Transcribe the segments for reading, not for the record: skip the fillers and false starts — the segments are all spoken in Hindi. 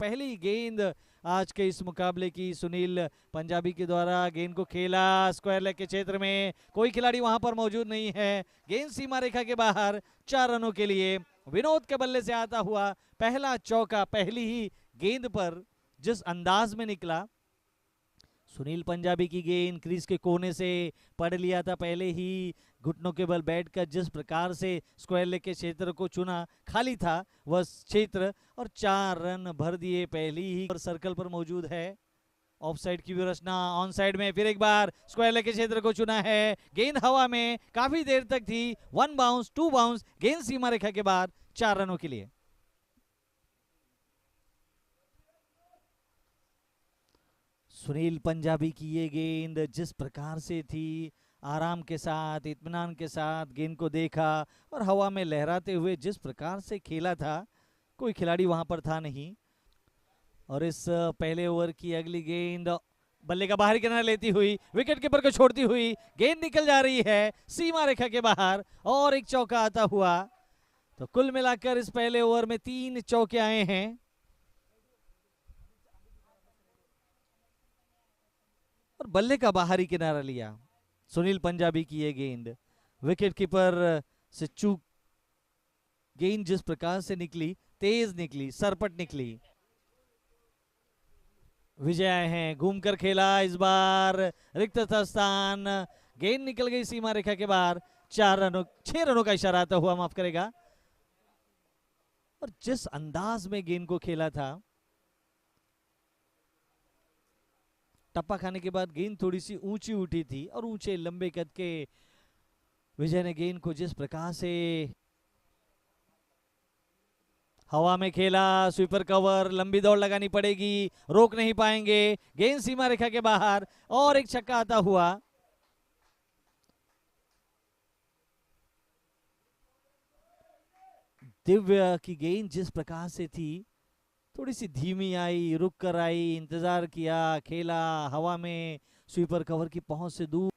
पहली गेंद आज के इस मुकाबले की सुनील पंजाबी के द्वारा गेंद को खेला स्क्वायर लेग के क्षेत्र में, कोई खिलाड़ी वहां पर मौजूद नहीं है, गेंद सीमा रेखा के बाहर 4 रनों के लिए। विनोद के बल्ले से आता हुआ पहला चौका पहली ही गेंद पर जिस अंदाज में निकला, सुनील पंजाबी की गेंद क्रीज के कोने से पढ़ लिया था, पहले ही घुटनों के बल बैठकर जिस प्रकार से स्क्वायर लेग के क्षेत्र को चुना, खाली था वह क्षेत्र और 4 रन भर दिए पहली ही सर्कल पर मौजूद है। ऑफ साइड की व्यवस्था, ऑन साइड में फिर एक बार स्क्वायर लेग के क्षेत्र को चुना है, गेंद हवा में काफी देर तक थी, 1 बाउंस 2 बाउंस, गेंद सीमा रेखा के बाद 4 रनों के लिए। सुनील पंजाबी की ये गेंद जिस प्रकार से थी, आराम के साथ इत्मीनान के साथ गेंद को देखा और हवा में लहराते हुए जिस प्रकार से खेला था, कोई खिलाड़ी वहां पर था नहीं। और इस पहले ओवर की अगली गेंद बल्ले का बाहरी किनारा लेती हुई विकेट कीपर को छोड़ती हुई गेंद निकल जा रही है सीमा रेखा के बाहर और एक चौका आता हुआ। तो कुल मिलाकर इस पहले ओवर में 3 चौके आए हैं। और बल्ले का बाहरी किनारा लिया सुनील पंजाबी की ये गेंद, विकेट कीपर से चूक, गेंद जिस प्रकार से निकली, तेज निकली, सरपट निकली। विजय आए हैं, घूमकर खेला, इस बार रिक्त था स्थान, गेंद निकल गई सीमा रेखा के बाहर, 6 रनों का इशारा आता हुआ, माफ करेगा। और जिस अंदाज में गेंद को खेला था, टप्पा खाने के बाद गेंद थोड़ी सी ऊंची उठी थी और ऊंचे लंबे कद के विजय ने गेंद को जिस प्रकार से हवा में खेला, स्वीपर कवर, लंबी दौड़ लगानी पड़ेगी, रोक नहीं पाएंगे, गेंद सीमा रेखा के बाहर और एक छक्का आता हुआ। दिव्य की गेंद जिस प्रकार से थी, थोड़ी सी धीमी आई, रुक कर आई, इंतजार किया, खेला हवा में, स्वीपर कवर की पहुंच से दूर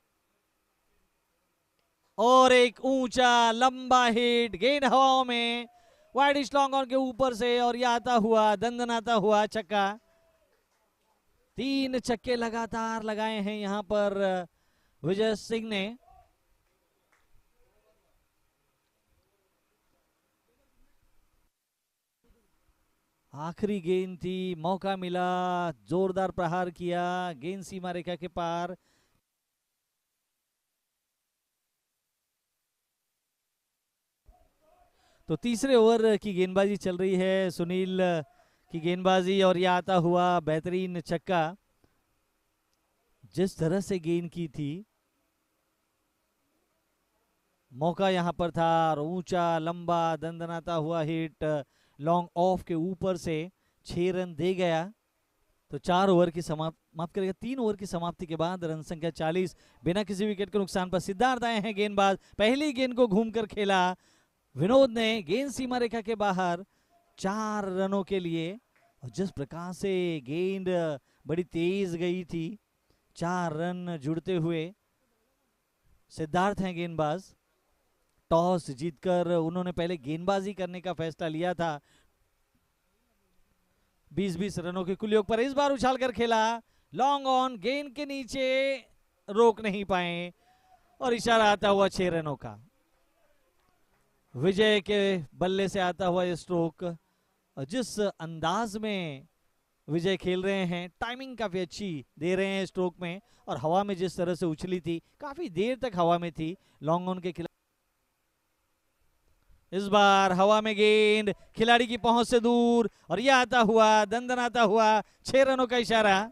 और एक ऊंचा लंबा हिट, गेंद हवाओं में वाइड लॉन्ग ऑन के ऊपर से और यह आता हुआ, दंदनाता हुआ छक्का। 3 छक्के लगातार लगाए हैं यहां पर विजय सिंह ने। आखिरी गेंद थी, मौका मिला, जोरदार प्रहार किया, गेंद सीमा रेखा के पार। तो तीसरे ओवर की गेंदबाजी चल रही है, सुनील की गेंदबाजी और यह आता हुआ बेहतरीन छक्का। जिस तरह से गेंद की थी, मौका यहां पर था, ऊंचा लंबा दंदनाता हुआ हिट लॉन्ग ऑफ के ऊपर से 6 रन दे गया। तो 4 ओवर की माफ करेगा 3 ओवर की समाप्ति के बाद रन संख्या 40, बिना किसी विकेट के नुकसान पर सिद्धार्थ आए हैं गेंदबाज, पहली गेंद को घूमकर खेला विनोद ने, गेंद सीमा रेखा के बाहर 4 रनों के लिए। और जिस प्रकार से गेंद बड़ी तेज गई थी, 4 रन जुड़ते हुए सिद्धार्थ हैं गेंदबाज। टॉस जीतकर उन्होंने पहले गेंदबाजी करने का फैसला लिया था। 20-20 रनों के कुल योग पर इस बार उछाल कर खेला, लॉन्ग ऑन, गेंद के नीचे रोक नहीं पाए और इशारा आता हुआ 6 रनों का। विजय के बल्ले से आता हुआ ये स्ट्रोक, और जिस अंदाज में विजय खेल रहे हैं, टाइमिंग काफी अच्छी दे रहे हैं स्ट्रोक में, और हवा में जिस तरह से उछली थी, काफी देर तक हवा में थी लॉन्ग ऑन के खिलाफ। इस बार हवा में गेंद खिलाड़ी की पहुंच से दूर और यह आता हुआ, दंदनाता हुआ 6 रनों का इशारा।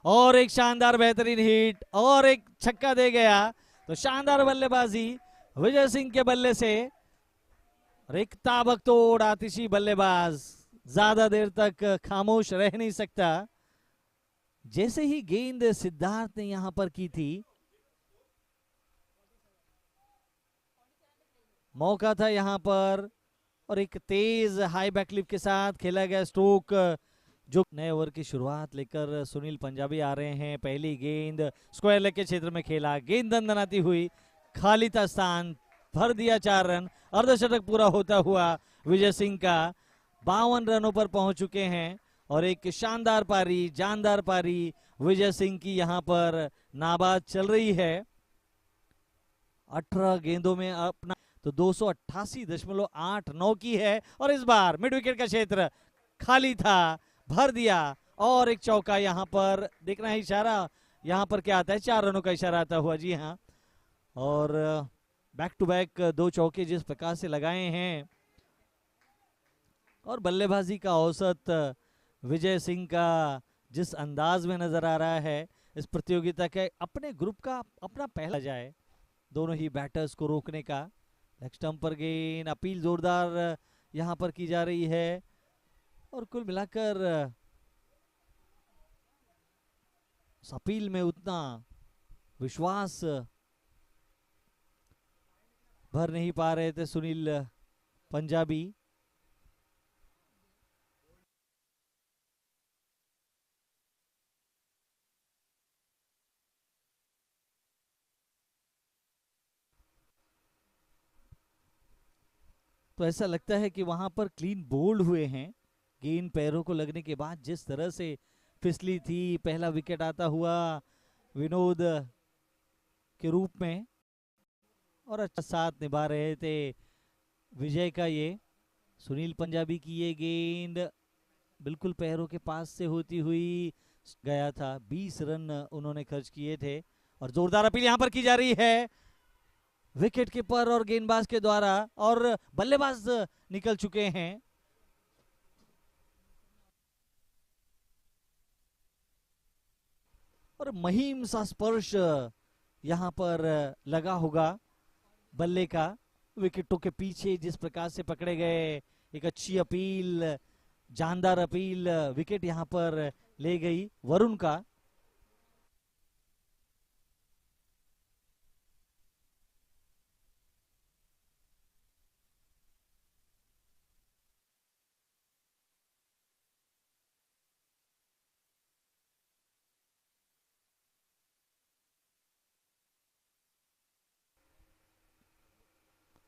और एक शानदार बेहतरीन हिट और एक छक्का दे गया। तो शानदार बल्लेबाजी विजय सिंह के बल्ले से, एक ताबकतोड़ आतिशी बल्लेबाज, ज्यादा देर तक खामोश रह नहीं सकता। जैसे ही गेंद सिद्धार्थ ने यहां पर की थी, मौका था यहां पर, और एक तेज हाई बैकलिप के साथ खेला गया स्ट्रोक जो नए ओवर की शुरुआत लेकर सुनील पंजाबी आ रहे हैं। पहली गेंद स्क्वायर लेग के क्षेत्र में खेला, गेंद दंदनाती हुई, खाली था स्थान, भर दिया 4 रन। अर्धशतक पूरा होता हुआ विजय सिंह का 52 रनों पर पहुंच चुके हैं और एक शानदार पारी, जानदार पारी विजय सिंह की यहां पर नाबाद चल रही है। 18 गेंदों में अपना तो 288.89 की है और इस बार मिड विकेट का क्षेत्र खाली था, भर दिया और एक चौका। यहां पर देखना है इशारा, यहां पर क्या आता है, 4 रनों का इशारा आता हुआ। जी हाँ, और बैक टू बैक 2 चौके जिस प्रकार से लगाए हैं और बल्लेबाजी का औसत विजय सिंह का जिस अंदाज में नजर आ रहा है, इस प्रतियोगिता के अपने ग्रुप का अपना पहला जाए दोनों ही बैटर्स को रोकने का। लेग स्टंप पर गेंद, अपील जोरदार यहां पर की जा रही है और कुल मिलाकर अपील में उतना विश्वास भर नहीं पा रहे थे सुनील पंजाबी। तो ऐसा लगता है कि वहां पर क्लीन बोल्ड हुए हैं। गेंद पैरों को लगने के बाद जिस तरह से फिसली थी, पहला विकेट आता हुआ विनोद के रूप में और अच्छा साथ निभा रहे थे विजय का। ये सुनील पंजाबी की ये गेंद बिल्कुल पैरों के पास से होती हुई गया था। 20 रन उन्होंने खर्च किए थे और जोरदार अपील यहां पर की जा रही है विकेट कीपर और गेंदबाज के द्वारा और बल्लेबाज निकल चुके हैं। और महीम सा स्पर्श यहां पर लगा होगा बल्ले का, विकेटों के पीछे जिस प्रकार से पकड़े गए। एक अच्छी अपील, जानदार अपील विकेट यहां पर ले गई वरुण का।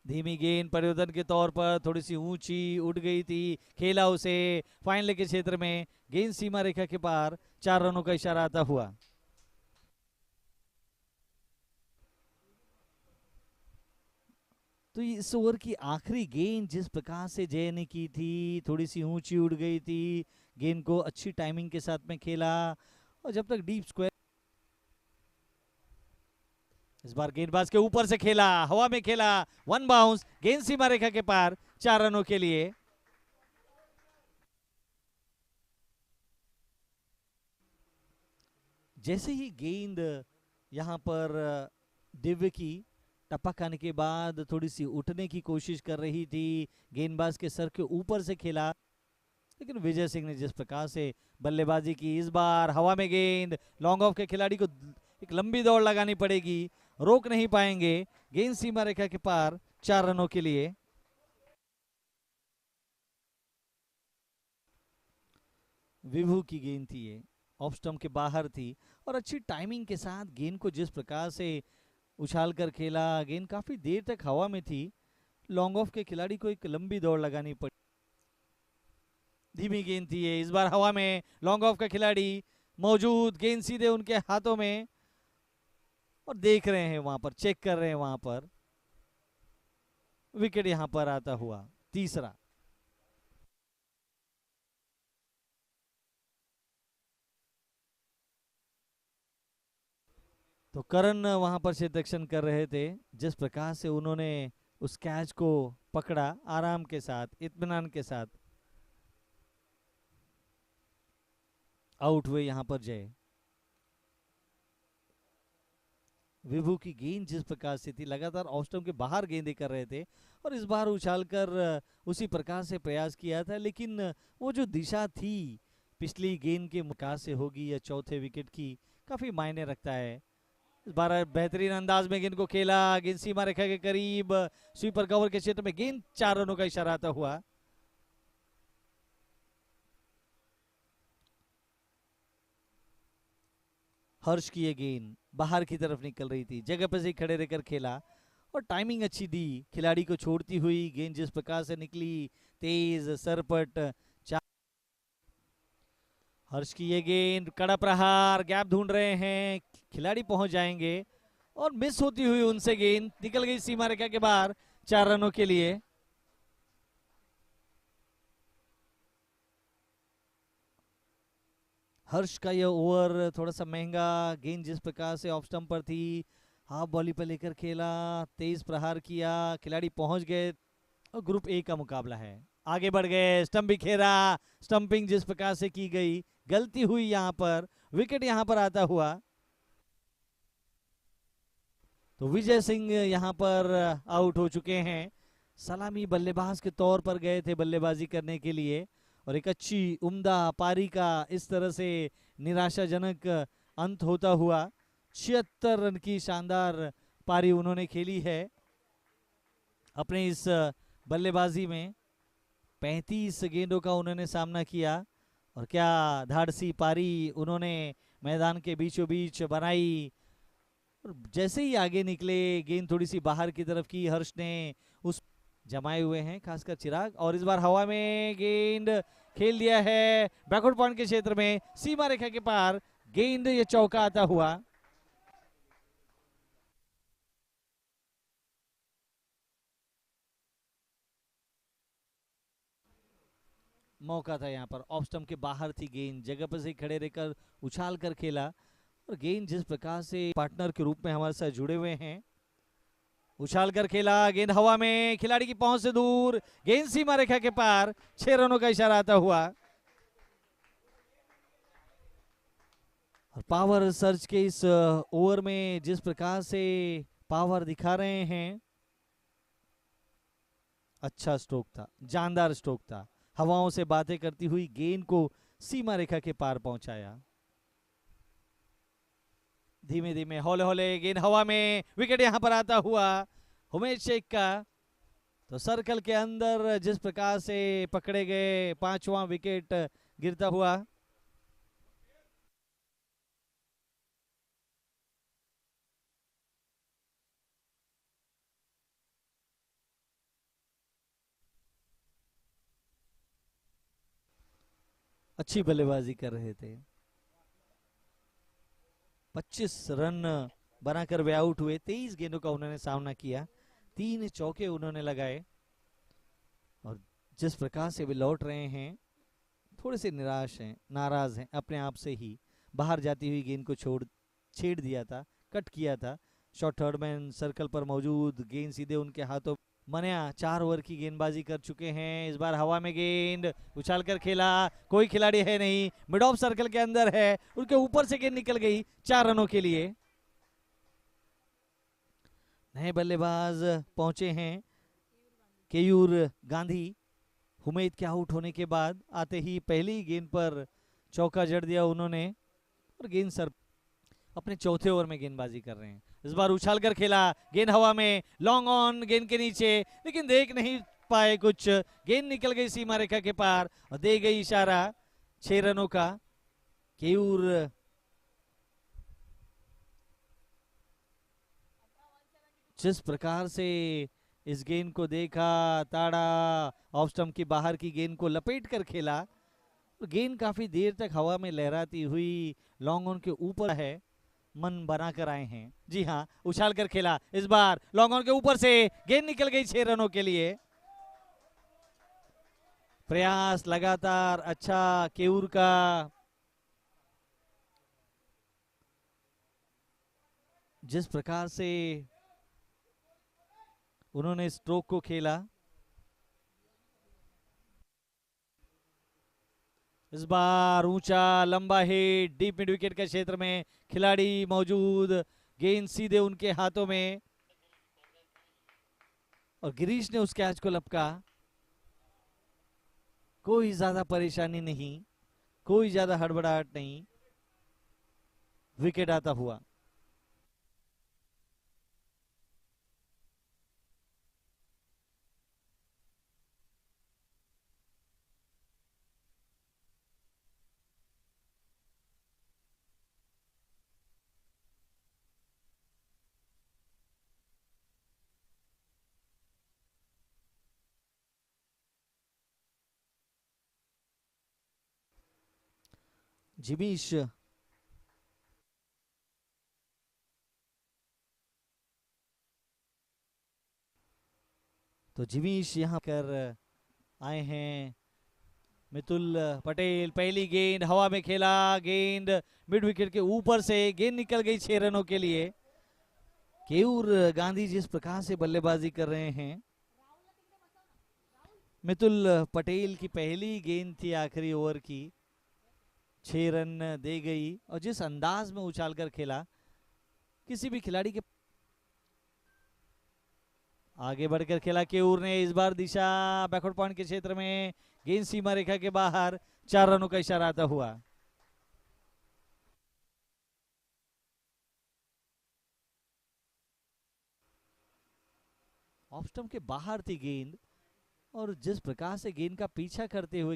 धीमी गेंद परिवर्तन के तौर पर थोड़ी सी ऊंची उड़ गई थी, खेला उसे फाइनल के क्षेत्र में, गेंद सीमा रेखा के पार, 4 रनों का इशारा आता हुआ। तो इस ओवर की आखिरी गेंद जिस प्रकार से जय ने की थी, थोड़ी सी ऊंची उड़ गई थी, गेंद को अच्छी टाइमिंग के साथ में खेला और जब तक डीप स्क्वायर, इस बार गेंदबाज के ऊपर से खेला, हवा में खेला, 1 बाउंस, गेंद सीमा रेखा के पार, 4 रनों के लिए। जैसे ही गेंद यहां पर दिव्य की टपक आने के बाद थोड़ी सी उठने की कोशिश कर रही थी, गेंदबाज के सर के ऊपर से खेला, लेकिन विजय सिंह ने जिस प्रकार से बल्लेबाजी की, इस बार हवा में गेंद, लॉन्ग ऑफ के खिलाड़ी को एक लंबी दौड़ लगानी पड़ेगी, रोक नहीं पाएंगे, गेंद सीमा रेखा के पार, 4 रनों के लिए। विभू की गेंद थी ये, ऑफ स्टंप के बाहर थी और अच्छी टाइमिंग के साथ गेंद को जिस प्रकार से उछाल कर खेला, गेंद काफी देर तक हवा में थी, लॉन्ग ऑफ के खिलाड़ी को एक लंबी दौड़ लगानी पड़ी। धीमी गेंद थी ये, इस बार हवा में, लॉन्ग ऑफ का खिलाड़ी मौजूद, गेंद सीधे उनके हाथों में और देख रहे हैं वहां पर, चेक कर रहे हैं वहां पर, विकेट यहां पर आता हुआ, तीसरा। तो करण वहां पर क्षेत्ररक्षण कर रहे थे, जिस प्रकार से उन्होंने उस कैच को पकड़ा आराम के साथ, इत्मीनान के साथ, आउट हुए यहां पर जय। विभू की गेंद जिस प्रकार से थी, लगातार ऑफ स्टंप के बाहर गेंदें कर रहे थे और इस बार उछालकर उसी प्रकार से प्रयास किया था, लेकिन वो जो दिशा थी पिछली गेंद के मुकाबले से होगी या चौथे विकेट की, काफी मायने रखता है। इस बार बेहतरीन अंदाज में गेंद को खेला, गेंद सीमा रेखा के करीब, स्वीपर कवर के क्षेत्र में गेंद, 4 रनों का इशारा आता हुआ। हर्ष की ये गेंद बाहर की तरफ निकल रही थी, जगह पर से ही खड़े रहकर खेला और टाइमिंग अच्छी दी खिलाड़ी को छोड़ती हुई। गेंद जिस प्रकार से निकली, तेज सरपट। हर्ष की ये गेंद, कड़ा प्रहार, गैप ढूंढ रहे हैं, खिलाड़ी पहुंच जाएंगे और मिस होती हुई उनसे गेंद निकल गई सीमा रेखा के बाहर 4 रनों के लिए। हर्ष का यह ओवर थोड़ा सा महंगा, गेंद जिस प्रकार से ऑफ स्टंप पर थी, हाफ बॉली पर लेकर खेला, तेज प्रहार किया, खिलाड़ी पहुंच गए और ग्रुप ए का मुकाबला है। आगे बढ़ गए, स्टंप बिखेरा, स्टंपिंग जिस प्रकार से की गई, गलती हुई यहां पर, विकेट यहां पर आता हुआ। तो विजय सिंह यहां पर आउट हो चुके हैं। सलामी बल्लेबाज के तौर पर गए थे बल्लेबाजी करने के लिए और एक अच्छी उम्दा पारी का इस तरह से निराशाजनक अंत होता हुआ। 76 रन की शानदार पारी उन्होंने खेली है अपने इस बल्लेबाजी में। 35 गेंदों का उन्होंने सामना किया और क्या धाड़सी पारी उन्होंने मैदान के बीचों बीच बनाई। और जैसे ही आगे निकले, गेंद थोड़ी सी बाहर की तरफ की, हर्ष ने उस जमाए हुए हैं खासकर चिराग, और इस बार हवा में गेंद खेल दिया है बैकवर्ड पॉइंट के क्षेत्र में, सीमा रेखा के पार गेंद, ये चौका आता हुआ। मौका था यहाँ पर, ऑफ स्टंप के बाहर थी गेंद, जगह पर से खड़े रहकर उछाल कर खेला और गेंद जिस प्रकार से पार्टनर के रूप में हमारे साथ जुड़े हुए हैं, उछाल कर खेला, गेंद हवा में, खिलाड़ी की पहुंच से दूर, गेंद सीमा रेखा के पार, 6 रनों का इशारा आता हुआ। और पावर सर्च के इस ओवर में जिस प्रकार से पावर दिखा रहे हैं, अच्छा स्ट्रोक था, जानदार स्ट्रोक था, हवाओं से बातें करती हुई गेंद को सीमा रेखा के पार पहुंचाया। धीमे धीमे हौले हौले गेंद हवा में, विकेट यहां पर आता हुआ उमेश शेख का। तो सर्कल के अंदर जिस प्रकार से पकड़े गए, 5वां विकेट गिरता हुआ। अच्छी बल्लेबाजी कर रहे थे, 25 रन बनाकर वे आउट हुए। 23 गेंदों का उन्होंने सामना किया, 3 चौके उन्होंने लगाए और जिस प्रकार से वे लौट रहे हैं, थोड़े से निराश हैं, नाराज हैं अपने आप से ही। बाहर जाती हुई गेंद को छेड़ दिया था, कट किया था, शॉर्ट थर्ड मैन सर्कल पर मौजूद, गेंद सीधे उनके हाथों। मन्या 4 ओवर की गेंदबाजी कर चुके हैं, इस बार हवा में गेंद उछाल कर खेला, कोई खिलाड़ी है नहीं, मिड ऑफ सर्कल के अंदर है, उनके ऊपर से गेंद निकल गई 4 रनों के लिए। नए बल्लेबाज पहुंचे हैं, केयूर गांधी। हुमैद के आउट होने के बाद आते ही पहली गेंद पर चौका जड़ दिया उन्होंने और गेंद सर अपने चौथे ओवर में गेंदबाजी कर रहे हैं। इस बार उछाल कर खेला, गेंद हवा में, लॉन्ग ऑन गेंद के नीचे, लेकिन देख नहीं पाए कुछ, गेंद निकल गई सीमा रेखा के पार और दे गई इशारा 6 रनों का। केयूर जिस प्रकार से इस गेंद को देखा, ताड़ा, ऑफ स्टंप की बाहर की गेंद को लपेट कर खेला, गेंद काफी देर तक हवा में लहराती हुई लॉन्ग ऑन के ऊपर है, मन बना कर आए हैं। जी हाँ, उछाल कर खेला, इस बार लॉन्ग ऑन के ऊपर से गेंद निकल गई 6 रनों के लिए। प्रयास लगातार अच्छा केयूर का, जिस प्रकार से उन्होंने स्ट्रोक को खेला, इस बार ऊंचा लंबा हिट, डीप मिड विकेट के क्षेत्र में खिलाड़ी मौजूद, गेंद सीधे उनके हाथों में और गिरीश ने उस कैच को लपका। कोई ज्यादा परेशानी नहीं, कोई ज्यादा हड़बड़ाहट नहीं, विकेट आता हुआ। जिमीश तो जिमीश यहाँ कर आए हैं। मितुल पटेल पहली गेंद हवा में खेला, गेंद मिड विकेट के ऊपर से, गेंद निकल गई 6 रनों के लिए। केयूर गांधी जिस प्रकार से बल्लेबाजी कर रहे हैं, मितुल पटेल की पहली गेंद थी आखिरी ओवर की, 6 रन दे गई। और जिस अंदाज में उछालकर खेला, किसी भी खिलाड़ी के आगे बढ़कर खेला केयूर ने। इस बार दिशा बैकवर्ड पॉइंट के क्षेत्र में, गेंद सीमा रेखा के बाहर, 4 रनों का इशारा आता हुआ। ऑफ स्टंप के बाहर थी गेंद, और जिस प्रकार से गेंद का पीछा करते हुए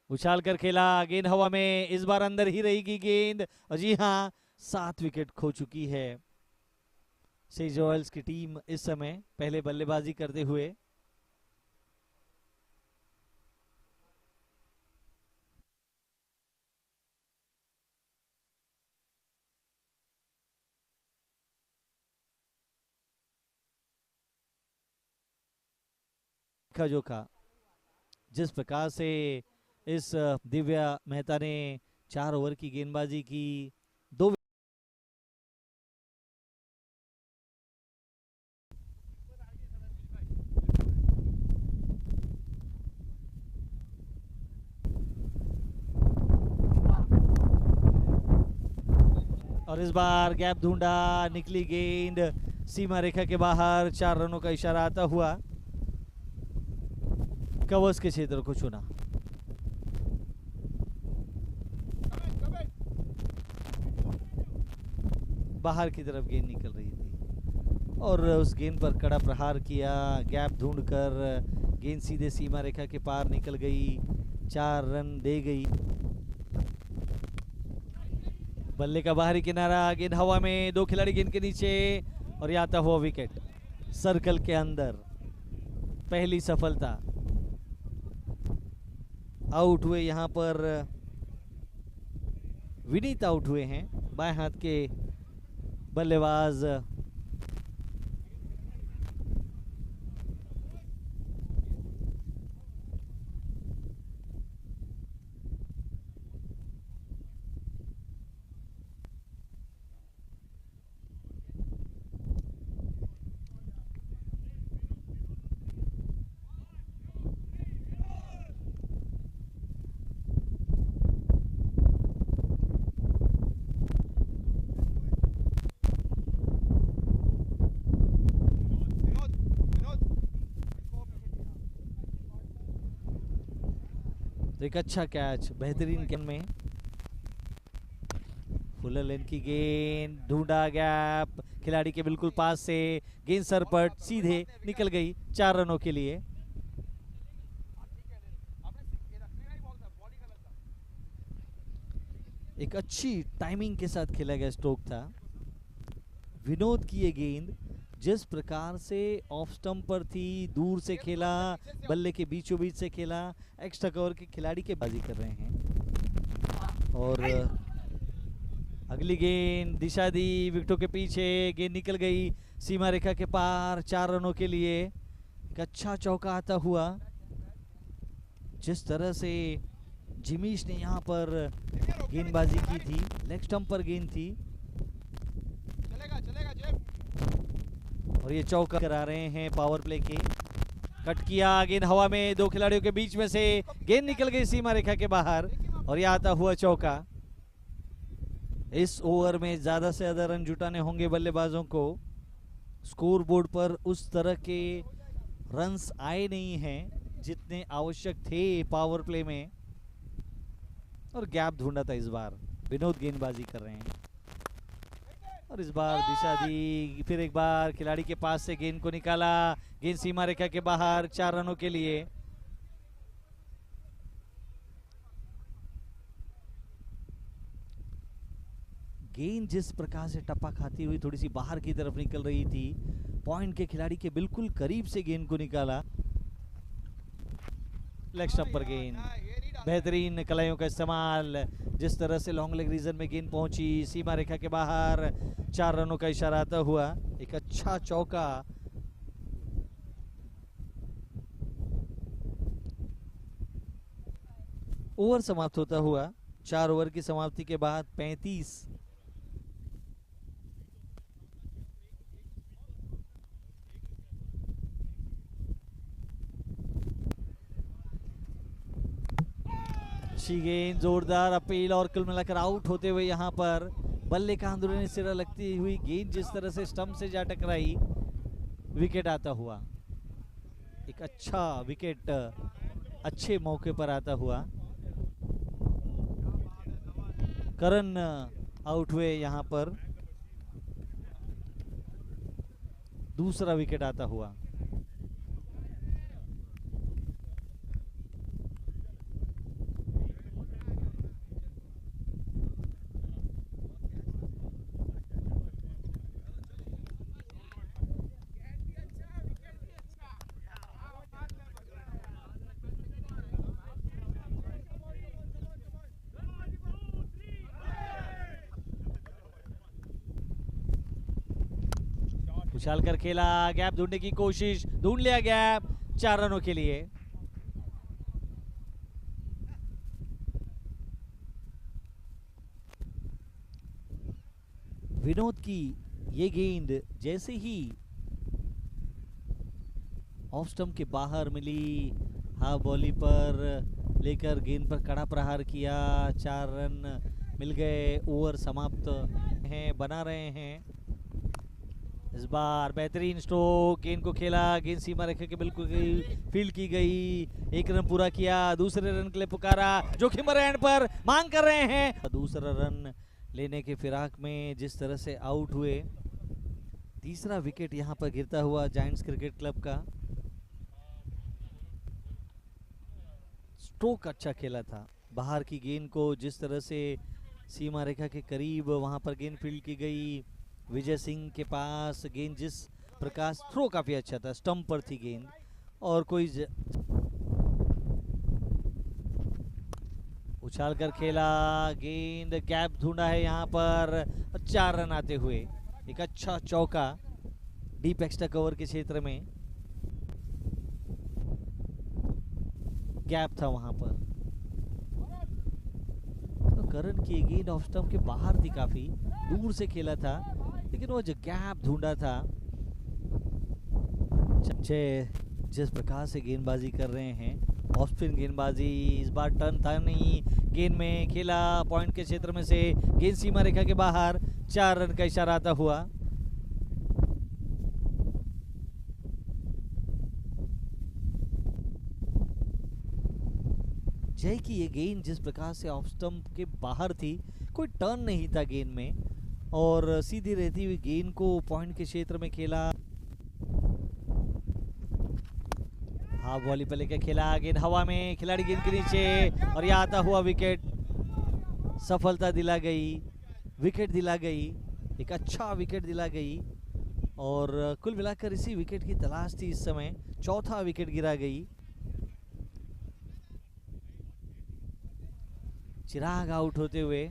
उछाल कर खेला, गेंद हवा में, इस बार अंदर ही रहेगी गेंद। और जी हां, 7 विकेट खो चुकी है सेज रॉयल्स की टीम इस समय पहले बल्लेबाजी करते हुए। जोखा जिस प्रकार से इस दिव्या मेहता ने 4 ओवर की गेंदबाजी की, 2 और इस बार गैप ढूंढा, निकली गेंद सीमा रेखा के बाहर, 4 रनों का इशारा आता हुआ। कवर्स के क्षेत्र को चुना। बाहर की तरफ गेंद निकल रही थी और उस गेंद पर कड़ा प्रहार किया, गैप ढूंढकर गेंद सीधे सीमा रेखा के पार निकल गई, 4 रन दे गई। बल्ले का बाहरी किनारा, गेंद हवा में, 2 खिलाड़ी गेंद के नीचे, और आता हुआ विकेट सर्कल के अंदर। पहली सफलता। आउट हुए यहां पर विनीत, आउट हुए हैं बाएं हाथ के बल्लेबाज। एक अच्छा कैच, बेहतरीन गेंद में, फुलर लेन की गेंद, ढूंढा गैप, खिलाड़ी के बिल्कुल पास से, गेंद सरपट सीधे निकल गई, 4 रनों के लिए। एक अच्छी टाइमिंग के साथ खेला गया स्ट्रोक था। विनोद की ये गेंद जिस प्रकार से ऑफ स्टंप पर थी, दूर से खेला, बल्ले के बीचों बीच से खेला, एक्स्ट्रा कवर के खिलाड़ी के बाजी कर रहे हैं। और अगली गेंद दिशा दी, विकेटों के पीछे, गेंद निकल गई सीमा रेखा के पार, 4 रनों के लिए। एक अच्छा चौका आता हुआ। जिस तरह से जिमीश ने यहाँ पर गेंदबाजी की थी, लेग स्टंप पर गेंद थी, और ये चौका करा रहे हैं पावर प्ले के। कट किया, गेंद हवा में, 2 खिलाड़ियों के बीच में से, गेंद निकल गई सीमा रेखा के बाहर, और ये आता हुआ चौका। इस ओवर में ज्यादा से ज्यादा रन जुटाने होंगे बल्लेबाजों को। स्कोर बोर्ड पर उस तरह के रन्स आए नहीं हैं जितने आवश्यक थे पावर प्ले में, और गैप ढूंढा था इस बार। विनोद गेंदबाजी कर रहे हैं, और इस बार दिशा दी, फिर एक बार खिलाड़ी के पास से गेंद को निकाला, गेंद सीमा रेखा के बाहर, 4 रनों के लिए। गेंद जिस प्रकार से टप्पा खाती हुई थोड़ी सी बाहर की तरफ निकल रही थी, पॉइंट के खिलाड़ी के बिल्कुल करीब से गेंद को निकाला, लेग स्टंप पर गेंद, बेहतरीन कलाइयों का इस्तेमाल, जिस तरह से लॉन्ग लेग रीजन में गेंद पहुंची सीमा रेखा के बाहर, 4 रनों का इशारा आता हुआ एक अच्छा चौका। ओवर समाप्त होता हुआ 4 ओवर की समाप्ति के बाद 35। अच्छी गेंद, जोरदार अपील और कुल मिलाकर आउट होते हुए यहाँ पर बल्ले का अंदरूनी सिरा लगती हुई गेंद जिस तरह से स्टंप से जा टकराई, विकेट आता हुआ। एक अच्छा विकेट अच्छे मौके पर आता हुआ। करण आउट हुए यहाँ पर, दूसरा विकेट आता हुआ। उछाल कर खेला, गैप ढूंढने की कोशिश, ढूंढ लिया गैप, 4 रनों के लिए। विनोद की ये गेंद जैसे ही ऑफ स्टंप के बाहर मिली, हाफ बॉली पर लेकर गेंद पर कड़ा प्रहार किया, 4 रन मिल गए। ओवर समाप्त हैं, बना रहे हैं। इस बार बेहतरीन स्ट्रोक, गेंद को खेला, गेंद सीमा रेखा के बिल्कुल फील्ड की गई, 1 रन पूरा किया, दूसरे रन के लिए पुकारा, जोखिम भरे एंड पर मांग कर रहे हैं। दूसरा रन लेने के फिराक में जिस तरह से आउट हुए, तीसरा विकेट यहां पर गिरता हुआ जायंट्स क्रिकेट क्लब का। स्ट्रोक अच्छा खेला था, बाहर की गेंद को जिस तरह से सीमा रेखा के करीब वहां पर गेंद फील्ड की गई, विजय सिंह के पास गेंद जिस प्रकार, थ्रो काफी अच्छा था, स्टंप पर थी गेंद और कोई उछाल कर खेला, गेंद गैप ढूंढा है यहाँ पर, 4 रन आते हुए। एक अच्छा चौका डीप एक्स्ट्रा कवर के क्षेत्र में, गैप था वहां पर। तो करण की गेंद ऑफ स्टंप के बाहर थी, काफी दूर से खेला था, लेकिन वो जो गैप ढूंढा था। जिस प्रकार से गेंदबाजी कर रहे हैं, ऑफ स्पिन गेंदबाजी, इस बार टर्न था नहीं, गेंद में खेला, पॉइंट के क्षेत्र में से गेंद सीमा रेखा के बाहर, 4 रन का इशारा आता हुआ। जय की ये गेंद जिस प्रकार से ऑफ स्टंप के बाहर थी, कोई टर्न नहीं था गेंद में और सीधी रहती हुई गेंद को पॉइंट के क्षेत्र में खेला। हाफ वॉली पर लेकर खेला, गेंद हवा में, खिलाड़ी गेंद के नीचे और यह आता हुआ विकेट, सफलता दिला गई, विकेट दिला गई, एक अच्छा विकेट दिला गई। और कुल मिलाकर इसी विकेट की तलाश थी इस समय, चौथा विकेट गिरा गई। चिराग आउट होते हुए।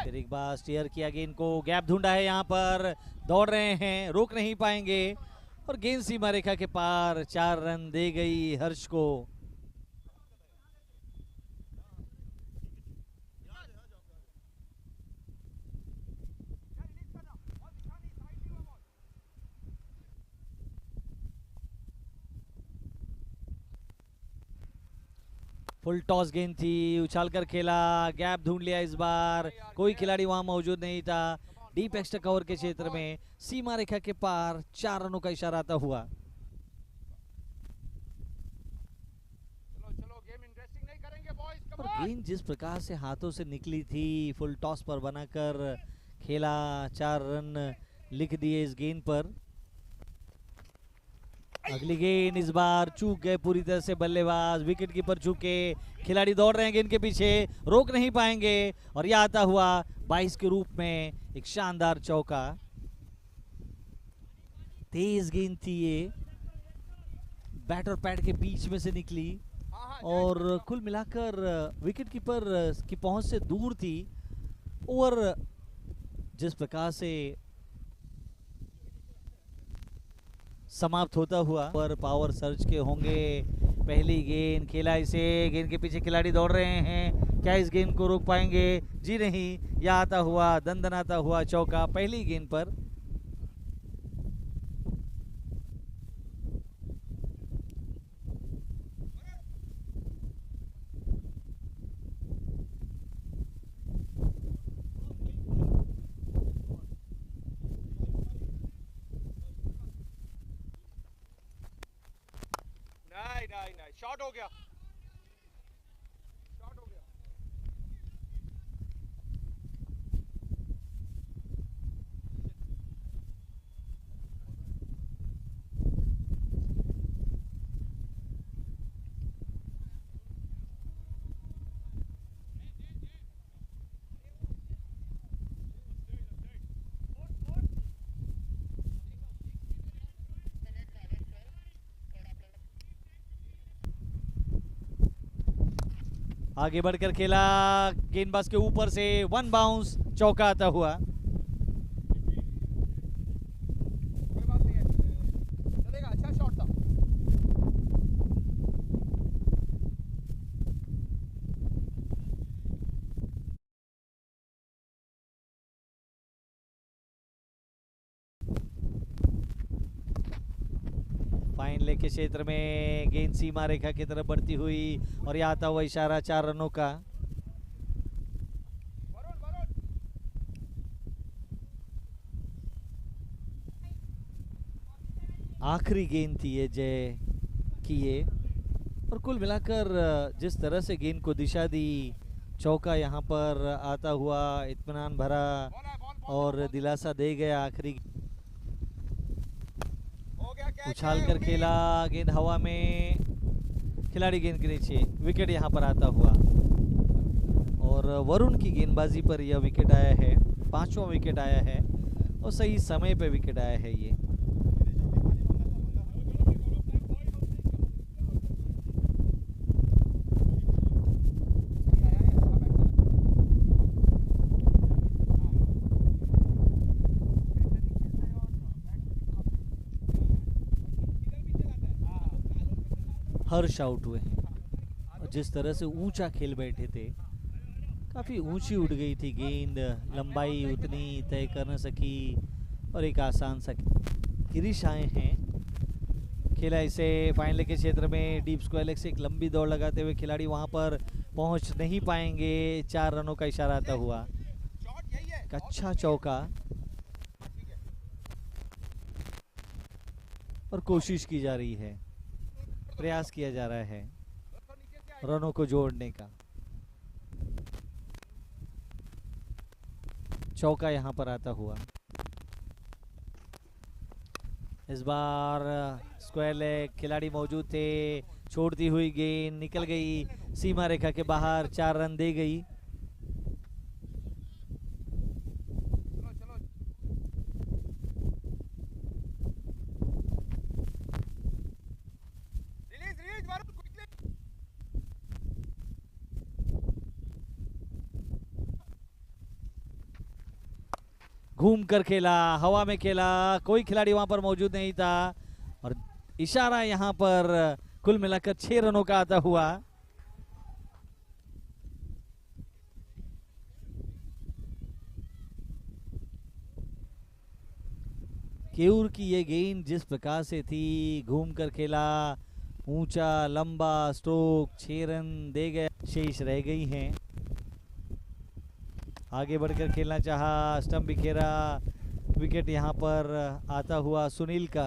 फिर एक बार स्टीयर किया गेंद को, गैप ढूंढा है यहाँ पर, दौड़ रहे हैं, रोक नहीं पाएंगे और गेंद सीमा रेखा के पार, 4 रन दे गई हर्ष को। फुल टॉस गेंद थी, उछाल कर खेला, गैप ढूंढ लिया, इस बार कोई खिलाड़ी वहां मौजूद नहीं था, डीप एक्स्ट्रा कवर के क्षेत्र में, सीमा रेखा के पार, 4 रनों का इशारा आता हुआ। और गेंद जिस प्रकार से हाथों से निकली थी, फुल टॉस पर बनाकर खेला, 4 रन लिख दिए इस गेंद पर। अगली गेंद इस बार चूक गए पूरी तरह से बल्लेबाज, विकेट कीपर चूके, खिलाड़ी दौड़ रहे हैं गेंद के पीछे, रोक नहीं पाएंगे और यह आता हुआ 22 के रूप में एक शानदार चौका। तेज गेंद थी ये, बैट और पैड के बीच में से निकली और कुल मिलाकर विकेट कीपर की पहुंच से दूर थी। ओवर जिस प्रकार से समाप्त होता हुआ पर पावर सर्च के होंगे। पहली गेंद खेला इसे, गेंद के पीछे खिलाड़ी दौड़ रहे हैं, क्या इस गेंद को रोक पाएंगे? जी नहीं, यह आता हुआ दंदनाता हुआ चौका पहली गेंद पर। नहीं, शॉट हो गया, शॉट हो गया। आगे बढ़कर खेला, गेंदबाज के ऊपर से 1 बाउंस, चौका आता हुआ। कोई बात नहीं है, चलेगा, अच्छा शॉट था। फाइन लेग के क्षेत्र में गेंद सीमा रेखा की तरफ बढ़ती हुई और यह आता हुआ इशारा 4 रनों का। आखिरी गेंद थी ये जय की ये, और कुल मिलाकर जिस तरह से गेंद को दिशा दी, चौका यहाँ पर आता हुआ इत्मीनान भरा और दिलासा दे गया। आखिरी उछाल कर खेला, गेंद हवा में, खिलाड़ी गेंद के नीचे, विकेट यहाँ पर आता हुआ और वरुण की गेंदबाजी पर यह विकेट आया है, 5वां विकेट आया है और सही समय पे विकेट आया है ये। हर्ष आउट हुए हैं और जिस तरह से ऊंचा खेल बैठे थे, काफी ऊंची उड़ गई थी गेंद, लंबाई उतनी तय कर न सकी और एक आसान सा गिरीश आए हैं। खेला इसे फाइनल लेग के क्षेत्र में, डीप स्क्वायर लेग से एक लंबी दौड़ लगाते हुए खिलाड़ी वहां पर पहुंच नहीं पाएंगे, 4 रनों का इशारा आता हुआ। अच्छा चौका और कोशिश की जा रही है, प्रयास किया जा रहा है रनों को जोड़ने का। चौका यहां पर आता हुआ। इस बार स्क्वायर लेग, खिलाड़ी मौजूद थे, छोड़ती हुई गेंद निकल गई सीमा रेखा के बाहर, 4 रन दे गई। घूम कर खेला, हवा में खेला, कोई खिलाड़ी वहां पर मौजूद नहीं था और इशारा यहां पर कुल मिलाकर 6 रनों का आता हुआ। केयूर की ये गेंद जिस प्रकार से थी, घूम कर खेला, ऊंचा लंबा स्ट्रोक, 6 रन दे गया, शेष रह गई हैं। आगे बढ़कर खेलना चाहा, स्टंप बिखेरा, विकेट यहां पर आता हुआ सुनील का।